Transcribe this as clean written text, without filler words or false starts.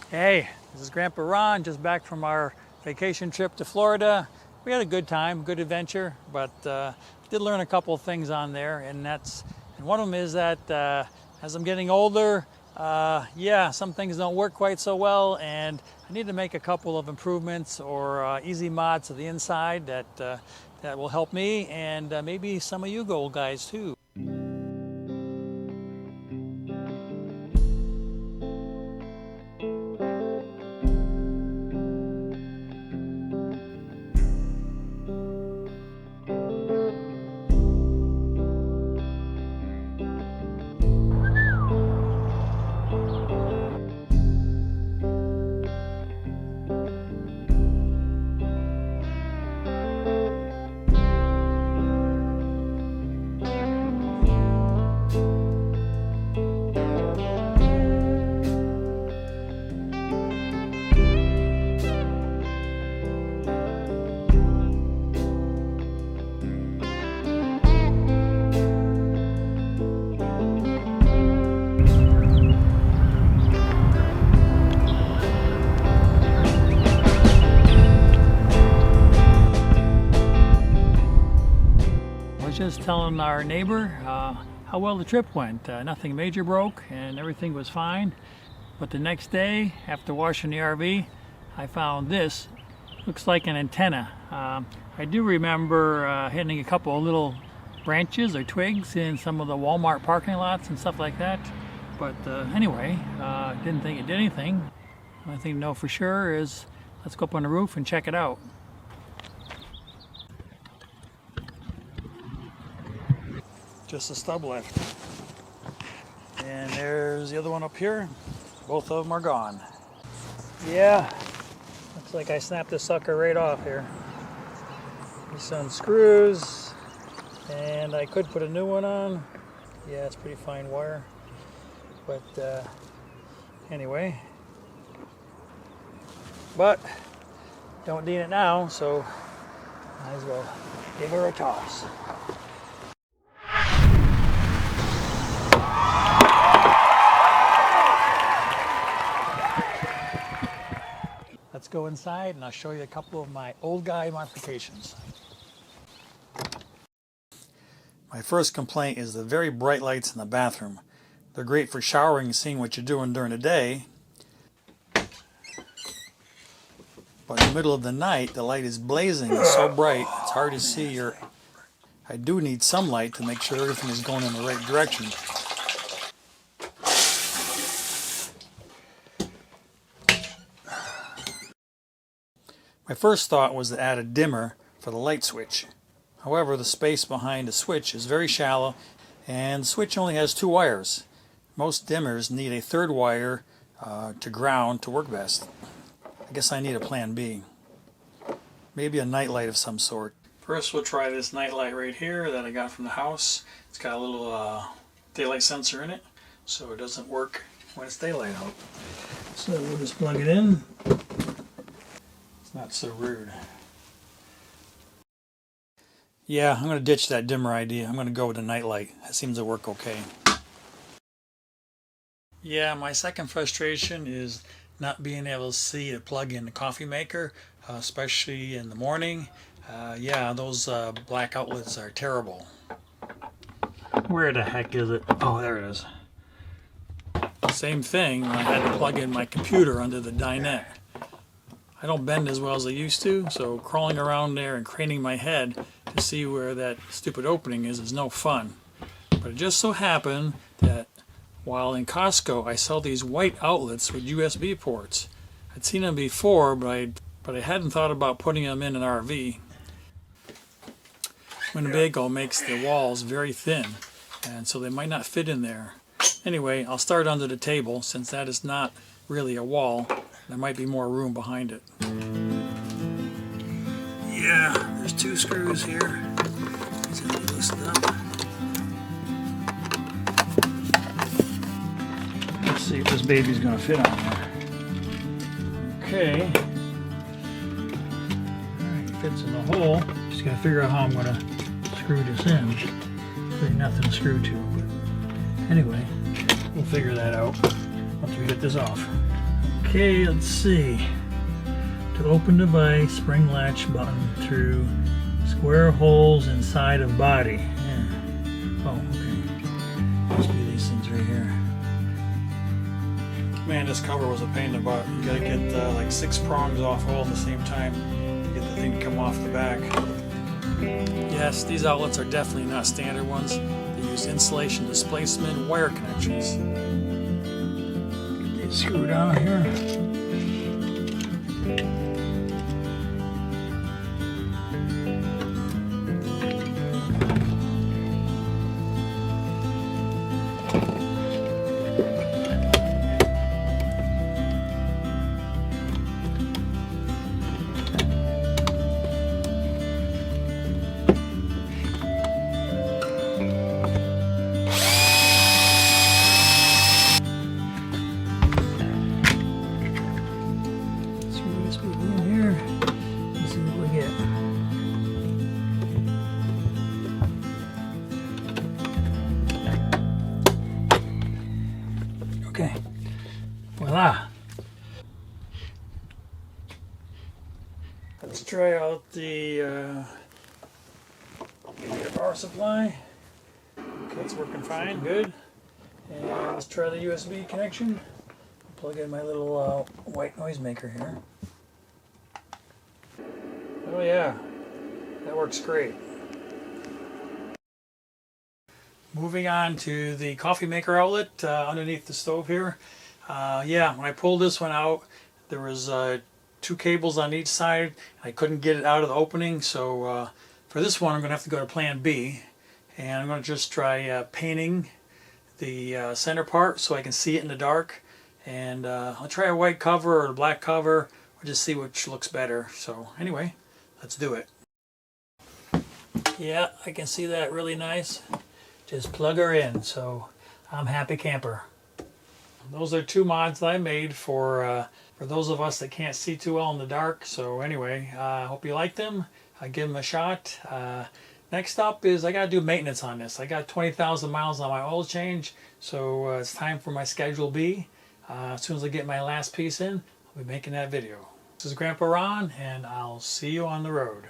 Hey, this is Grandpa Ron, just back from our vacation trip to Florida. We had a good time, good adventure, but did learn a couple of things on there, and one of them is that as I'm getting older, some things don't work quite so well, and I need to make a couple of improvements or easy mods to the inside that will help me and maybe some of you guys too. Just telling our neighbor how well the trip went. Nothing major broke and everything was fine. But the next day, after washing the RV, I found this. Looks like an antenna. I do remember hitting a couple of little branches or twigs in some of the Walmart parking lots and stuff like that. But anyway, didn't think it did anything. The only thing to know for sure is let's go up on the roof and check it out. Just a stub left. And there's the other one up here. Both of them are gone. Yeah, looks like I snapped this sucker right off here. There's some screws, and I could put a new one on. Yeah, it's pretty fine wire. But anyway. But don't need it now, so might as well give her a toss. Let's go inside and I'll show you a couple of my old guy modifications. My first complaint is the very bright lights in the bathroom. They're great for showering and seeing what you're doing during the day. But in the middle of the night, the light is blazing. It's so bright, it's hard to see. I do need some light to make sure everything is going in the right direction. My first thought was to add a dimmer for the light switch. However, the space behind the switch is very shallow and the switch only has 2 wires. Most dimmers need a 3rd wire to ground to work best. I guess I need a plan B. Maybe a night light of some sort. First we'll try this night light right here that I got from the house. It's got a little daylight sensor in it, so it doesn't work when it's daylight out. So we'll just plug it in. Not so rude. Yeah, I'm going to ditch that dimmer idea. I'm going to go with a night light. That seems to work okay. Yeah, my second frustration is not being able to see to plug in the coffee maker, especially in the morning. Yeah, those black outlets are terrible. Where the heck is it? Oh, there it is. Same thing when I had to plug in my computer under the dinette. I don't bend as well as I used to, so crawling around there and craning my head to see where that stupid opening is no fun. But it just so happened that while in Costco I saw these white outlets with USB ports. I'd seen them before, but I hadn't thought about putting them in an RV. Winnebago makes the walls very thin, and so they might not fit in there. Anyway, I'll start under the table since that is not really a wall. There might be more room behind it. Yeah, there's 2 screws here. Let's loosen up. Let's see if this baby's going to fit on there. Okay. Alright, fits in the hole. Just got to figure out how I'm going to screw this in. There's nothing to screw to. But anyway, we'll figure that out once we get this off. Okay, let's see. To open device, spring latch button through square holes inside of body. Yeah. Oh, okay. Must be these things right here. Man, this cover was a pain in the butt. You gotta get like 6 prongs off all at the same time to get the thing to come off the back. Yes, these outlets are definitely not standard ones. They use insulation displacement wire connections. Get these screwed down here. Okay, voila. Let's try out the power supply. Okay, it's working fine, good. And let's try the USB connection. Plug in my little white noisemaker here. Oh yeah, that works great. Moving on to the coffee maker outlet underneath the stove here. Yeah, when I pulled this one out, there was 2 cables on each side. I couldn't get it out of the opening, so for this one I'm going to have to go to plan B. And I'm going to just try painting the center part so I can see it in the dark. And I'll try a white cover or a black cover, or just see which looks better. So anyway, let's do it. Yeah, I can see that really nice. Just plug her in, so I'm happy camper. Those are 2 mods that I made for those of us that can't see too well in the dark. So anyway, I hope you like them. Give them a shot. Next up is I gotta do maintenance on this. I got 20,000 miles on my oil change, so it's time for my Schedule B. As soon as I get my last piece in, I'll be making that video. This is Grandpa Ron, and I'll see you on the road.